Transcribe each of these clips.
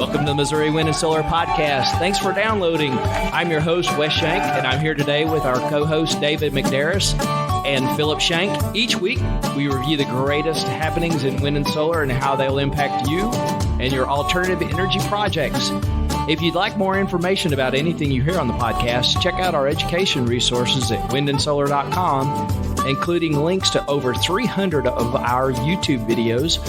Welcome to the Missouri Wind and Solar Podcast. Thanks for downloading. I'm your host, Wes Shank, and I'm here today with our co-host, David McDarris and Philip Shank. Each week, we review the greatest happenings in wind and solar and how they'll impact you and your alternative energy projects. If you'd like more information about anything you hear on the podcast, check out our education resources at windandsolar.com, including links to over 300 of our YouTube videos.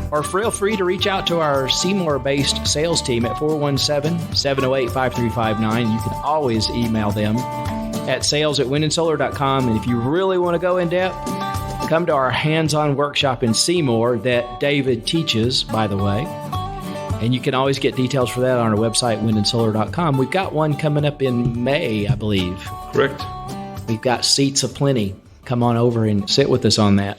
Or feel free to reach out to our Seymour-based sales team at 417-708-5359. You can always email them at sales@windandsolar.com. And if you really want to go in depth, come to our hands-on workshop in Seymour that David teaches, by the way. And you can always get details for that on our website, windandsolar.com. We've got one coming up in May, I believe. Correct. We've got seats aplenty. Come on over and sit with us on that.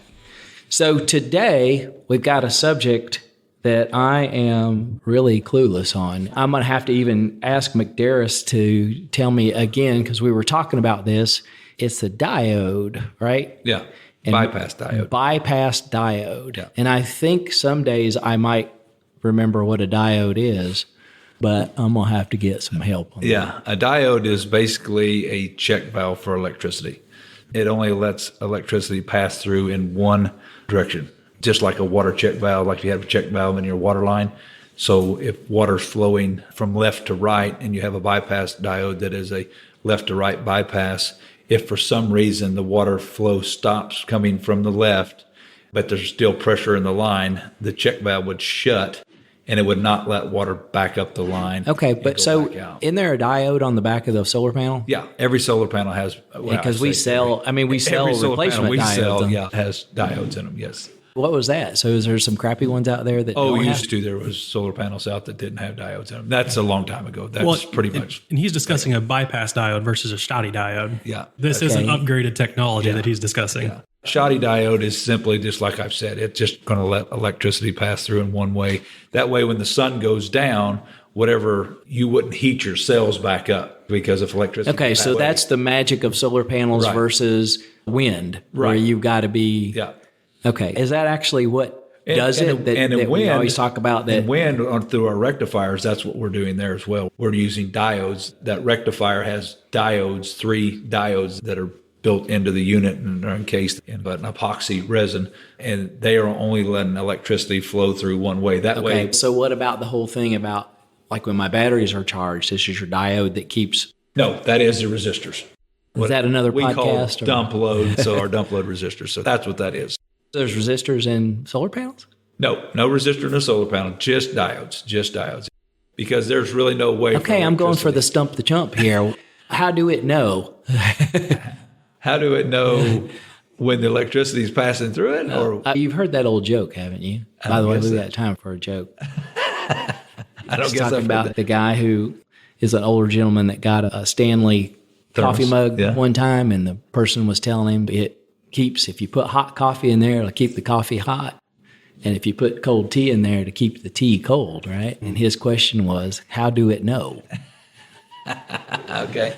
So today, we've got a subject that I am really clueless on. I'm going to have to even ask McDarris to tell me again, because we were talking about this. It's the diode, right? Yeah, bypass diode. Bypass diode. Yeah. And I think some days I might remember what a diode is, but I'm going to have to get some help on that. Yeah, a diode is basically a check valve for electricity. It only lets electricity pass through in one direction, just like a water check valve, like you have a check valve in your water line. So if water's flowing from left to right and you have a bypass diode that is a left to right bypass, if for some reason the water flow stops coming from the left, but there's still pressure in the line, the check valve would shut and it would not let water back up the line. Okay, but so isn't there a diode on the back of the solar panel? Yeah, every solar panel has. Because we sell replacement diodes. Has diodes in them, yes. What was that? So is there some crappy ones out there that don't used to. There was solar panels out that didn't have diodes in them. That's a long time ago. That's pretty much. And he's discussing a bypass diode versus a Schottky diode. Yeah. This is an upgraded technology that he's discussing. Yeah. Schottky diode is simply just like I've said. It's just going to let electricity pass through in one way. That way, when the sun goes down, whatever, you wouldn't heat your cells back up because of electricity. Okay, so that's the magic of solar panels versus wind, where you've got to be. Yeah. Okay, is that actually what does it? That we always talk about that. In wind, through our rectifiers, that's what we're doing there as well. We're using diodes. That rectifier has diodes, 3 diodes that are built into the unit and are encased in an epoxy resin, and they are only letting electricity flow through one way. That way. So what about the whole thing about, like when my batteries are charged, this is your diode that keeps... No, that is the resistors. Is that another we podcast? We call dump load, so our dump load resistors. So that's what that is. There's resistors in solar panels? No resistor in a solar panel, just diodes. Because there's really no way Okay, I'm going for the stump the chump here. How do it know? How do it know when the electricity is passing through it? Or you've heard that old joke, haven't you? By the way, we've got time for a joke. I don't guess talking about the guy who is an older gentleman that got a Stanley coffee mug one time, and the person was telling him it keeps, if you put hot coffee in there, it'll keep the coffee hot. And if you put cold tea in there, to keep the tea cold, right? And his question was, how do it know? Okay.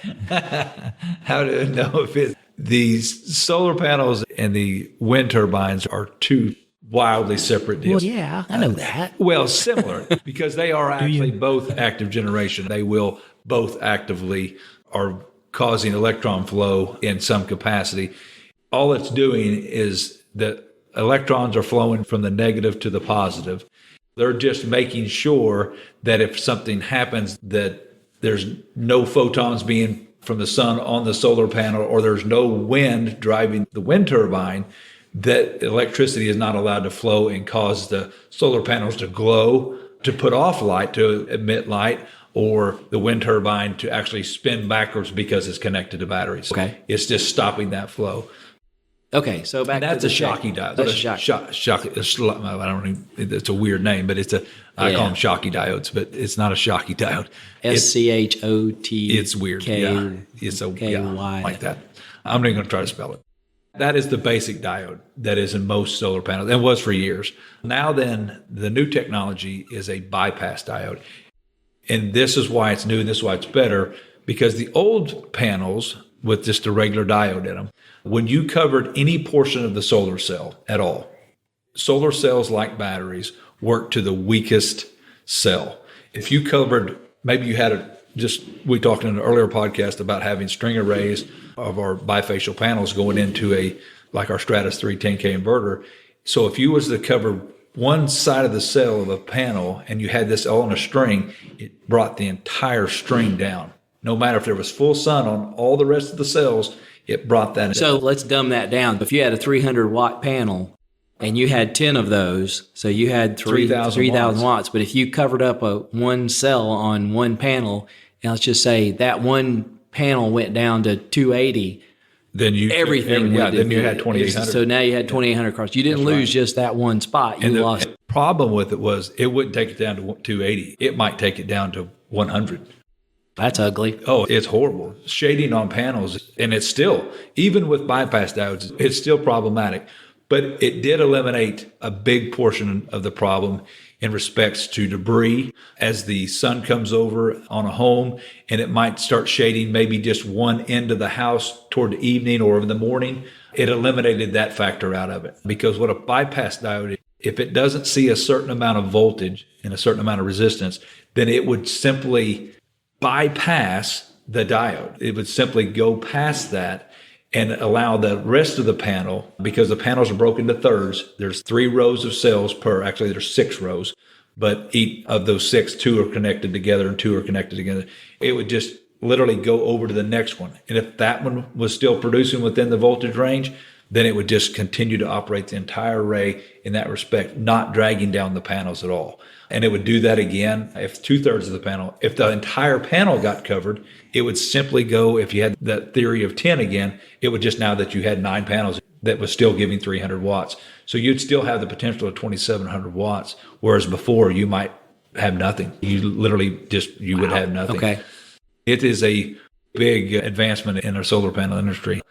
How do it know if it... These solar panels and the wind turbines are two wildly separate deals. Well, yeah, I know that. Well, similar, because they are actually both active generation. They will both actively are causing electron flow in some capacity. All it's doing is that electrons are flowing from the negative to the positive. They're just making sure that if something happens, that there's no photons being from the sun on the solar panel, or there's no wind driving the wind turbine, that electricity is not allowed to flow and cause the solar panels to glow, to put off light, to emit light, or the wind turbine to actually spin backwards because it's connected to batteries. Okay. It's just stopping that flow. Okay, so back that's to a Schottky diode. That's Schottky. I don't know. It's a weird name, but I call them Schottky diodes, but it's not a Schottky diode. SCHOT. It's weird. Yeah, it's a K-Y. like that. I'm not going to try to spell it. That is the basic diode that is in most solar panels, and was for years. Now then, the new technology is a bypass diode, and this is why it's new, and this is why it's better, because the old panels with just a regular diode in them, when you covered any portion of the solar cell at all, solar cells, like batteries, work to the weakest cell. If you covered, maybe you had we talked in an earlier podcast about having string arrays of our bifacial panels going into like our Stratus 310K inverter. So if you was to cover one side of the cell of a panel and you had this all on a string, it brought the entire string down. No matter if there was full sun on all the rest of the cells, it brought that. So let's dumb that down. If you had a 300 watt panel and you had 10 of those, so you had 3,000 watts. But if you covered up one cell on one panel, and let's just say that one panel went down to 280, then you then you had 2,800. So now you had 2,800 cars. You didn't lose just that one spot. You lost. The problem with it was it wouldn't take it down to 280. It might take it down to 100. That's ugly. Oh, it's horrible. Shading on panels, and it's still, even with bypass diodes, it's still problematic. But it did eliminate a big portion of the problem in respects to debris as the sun comes over on a home, and it might start shading maybe just one end of the house toward the evening or in the morning. It eliminated that factor out of it, because what a bypass diode, if it doesn't see a certain amount of voltage and a certain amount of resistance, then it would simply bypass the diode. It would simply go past that and allow the rest of the panel, because the panels are broken into thirds. There's 3 rows of cells actually there's 6 rows, but each of those 6, 2 are connected together and 2 are connected together. It would just literally go over to the next one. And if that one was still producing within the voltage range, then it would just continue to operate the entire array in that respect, not dragging down the panels at all. And it would do that again if 2/3 of the panel, if the entire panel got covered, it would simply go, if you had that theory of 10 again, it would just, now that you had 9 panels, that was still giving 300 watts. So you'd still have the potential of 2,700 watts, whereas before you might have nothing. You literally you would have nothing. Okay. It is a big advancement in our solar panel industry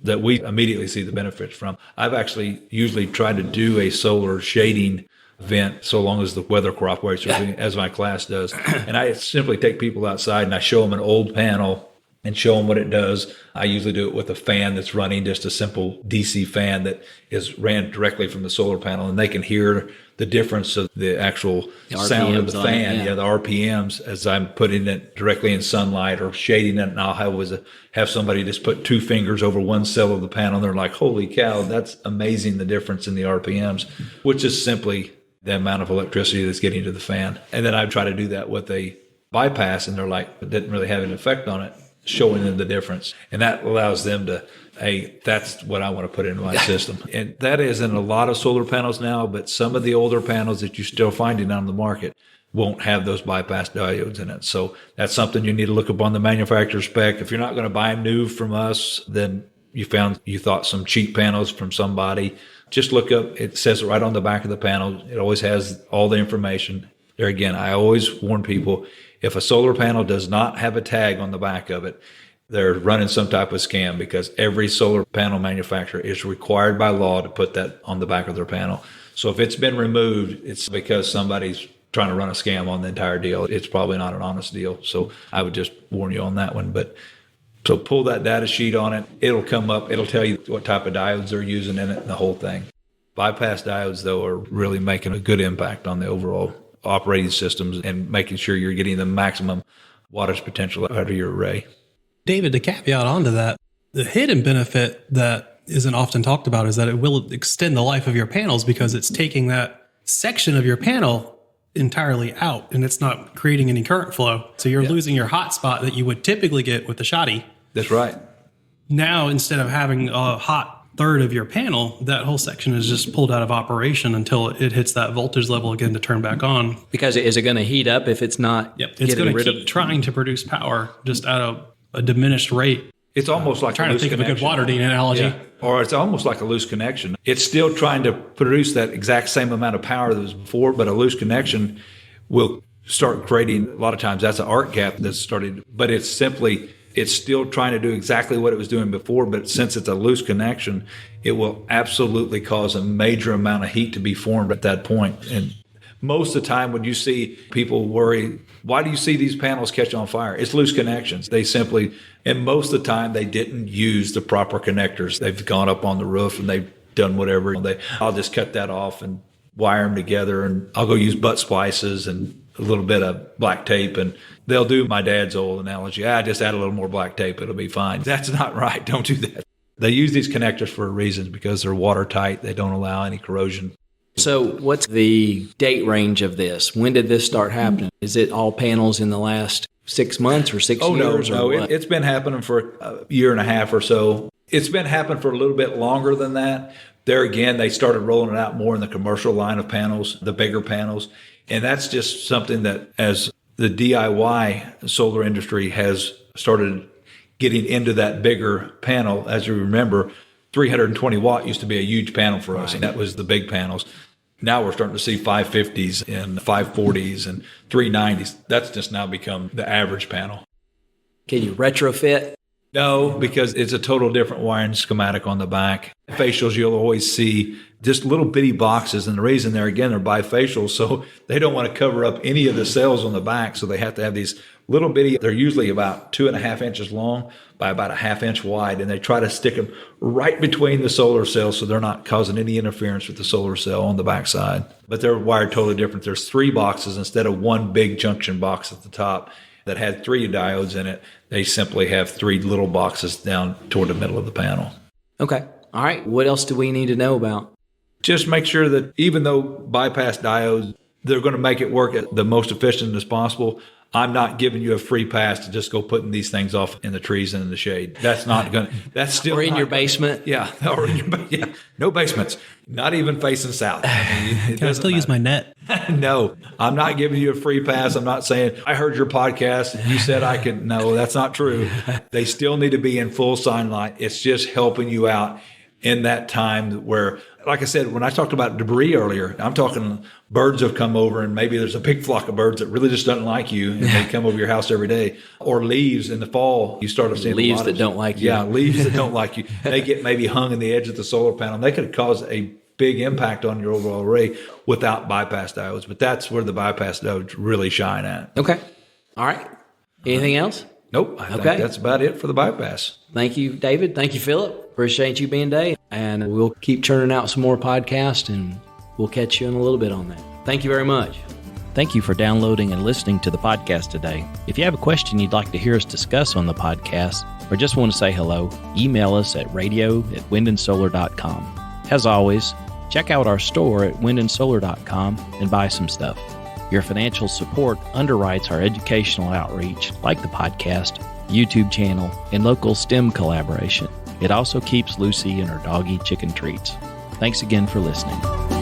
that we immediately see the benefits from. I've actually usually tried to do a solar shading event so long as the weather cooperates, as my class does. And I simply take people outside and I show them an old panel and show them what it does. I usually do it with a fan that's running, just a simple DC fan that is ran directly from the solar panel, and they can hear the difference of the actual sound of the fan, the RPMs, as I'm putting it directly in sunlight or shading it. And I'll have somebody just put 2 fingers over one cell of the panel, and they're like, holy cow, that's amazing, the difference in the RPMs, which is simply the amount of electricity that's getting to the fan. And then I try to do that with a bypass, and they're like, it didn't really have an effect on it, showing them the difference. And that allows them to, hey, that's what I want to put into my system. And that is in a lot of solar panels now, but some of the older panels that you're still finding on the market won't have those bypass diodes in it. So that's something you need to look up on the manufacturer spec. If you're not going to buy them new from us, then you thought some cheap panels from somebody, just look up, it says it right on the back of the panel. It always has all the information. There again, I always warn people, if a solar panel does not have a tag on the back of it, they're running some type of scam, because every solar panel manufacturer is required by law to put that on the back of their panel. So if it's been removed, it's because somebody's trying to run a scam on the entire deal. It's probably not an honest deal. So I would just warn you on that one. So pull that data sheet on it. It'll come up. It'll tell you what type of diodes they're using in it and the whole thing. Bypass diodes, though, are really making a good impact on the overall operating systems and making sure you're getting the maximum wattage potential out of your array. David, to caveat onto that, the hidden benefit that isn't often talked about is that it will extend the life of your panels, because it's taking that section of your panel entirely out and it's not creating any current flow. So you're losing your hot spot that you would typically get with the shoddy. That's right. Now, instead of having a hot third of your panel, that whole section is just pulled out of operation until it hits that voltage level again to turn back on. Because is it going to heat up if it's not? Yep. It's going to keep trying to produce power just at a diminished rate. It's almost like trying to think of a good water heating analogy. Yeah. Or it's almost like a loose connection. It's still trying to produce that exact same amount of power that was before, but a loose connection will start creating, a lot of times that's an arc gap that's started, but it's still trying to do exactly what it was doing before, but since it's a loose connection, it will absolutely cause a major amount of heat to be formed at that point. And most of the time when you see people worry, why do you see these panels catch on fire? It's loose connections. And most of the time they didn't use the proper connectors. They've gone up on the roof and they've done whatever. I'll just cut that off and wire them together, and I'll go use butt splices and a little bit of black tape, and they'll do my dad's old analogy. Just add a little more black tape, it'll be fine. That's not right. Don't do that. They use these connectors for a reason, because they're watertight. They don't allow any corrosion. So what's the date range of this? When did this start happening? Is it all panels in the last 6 months or 6 years? No. Or what? It's been happening for a year and a half or so. It's been happening for a little bit longer than that. There again, they started rolling it out more in the commercial line of panels, the bigger panels. And that's just something that, as the DIY solar industry has started getting into that bigger panel, as you remember, 320 watt used to be a huge panel for us, and that was the big panels. Now we're starting to see 550s and 540s and 390s. That's just now become the average panel. Can you retrofit? No, because it's a total different wiring schematic on the back. Facials, you'll always see just little bitty boxes, and the reason they're bifacial, so they don't want to cover up any of the cells on the back, so they have to have these little bitty, they're usually about 2.5 inches long by about 1/2 inch wide, and they try to stick them right between the solar cells so they're not causing any interference with the solar cell on the backside. But they're wired totally different. There's 3 boxes instead of one big junction box at the top that had 3 diodes in it. They simply have 3 little boxes down toward the middle of the panel. Okay. All right. What else do we need to know about? Just make sure that even though bypass diodes, they're going to make it work at the most efficient as possible. I'm not giving you a free pass to just go putting these things off in the trees and in the shade. That's not going to, that's still. Or in your basement. Yeah. Or in your, yeah. No basements. Not even facing south. Can I still use my net? No, I'm not giving you a free pass. I'm not saying, I heard your podcast and you said I could. No, that's not true. They still need to be in full sunlight. It's just helping you out in that time where, like I said, when I talked about debris earlier, I'm talking birds have come over, and maybe there's a big flock of birds that really just doesn't like you, and they come over your house every day. Or leaves in the fall, you start seeing leaves that don't like you. Yeah, leaves that don't like you. They get maybe hung in the edge of the solar panel. They could cause a big impact on your overall array without bypass diodes, but that's where the bypass diodes really shine at. Okay. All right. Anything else? Nope. I think that's about it for the bypass. Thank you, David. Thank you, Philip. Appreciate you being today. And we'll keep churning out some more podcasts, and we'll catch you in a little bit on that. Thank you very much. Thank you for downloading and listening to the podcast today. If you have a question you'd like to hear us discuss on the podcast, or just want to say hello, email us at radio@windandsolar.com. As always, check out our store at windandsolar.com and buy some stuff. Your financial support underwrites our educational outreach, like the podcast, YouTube channel, and local STEM collaboration. It also keeps Lucy and her doggy chicken treats. Thanks again for listening.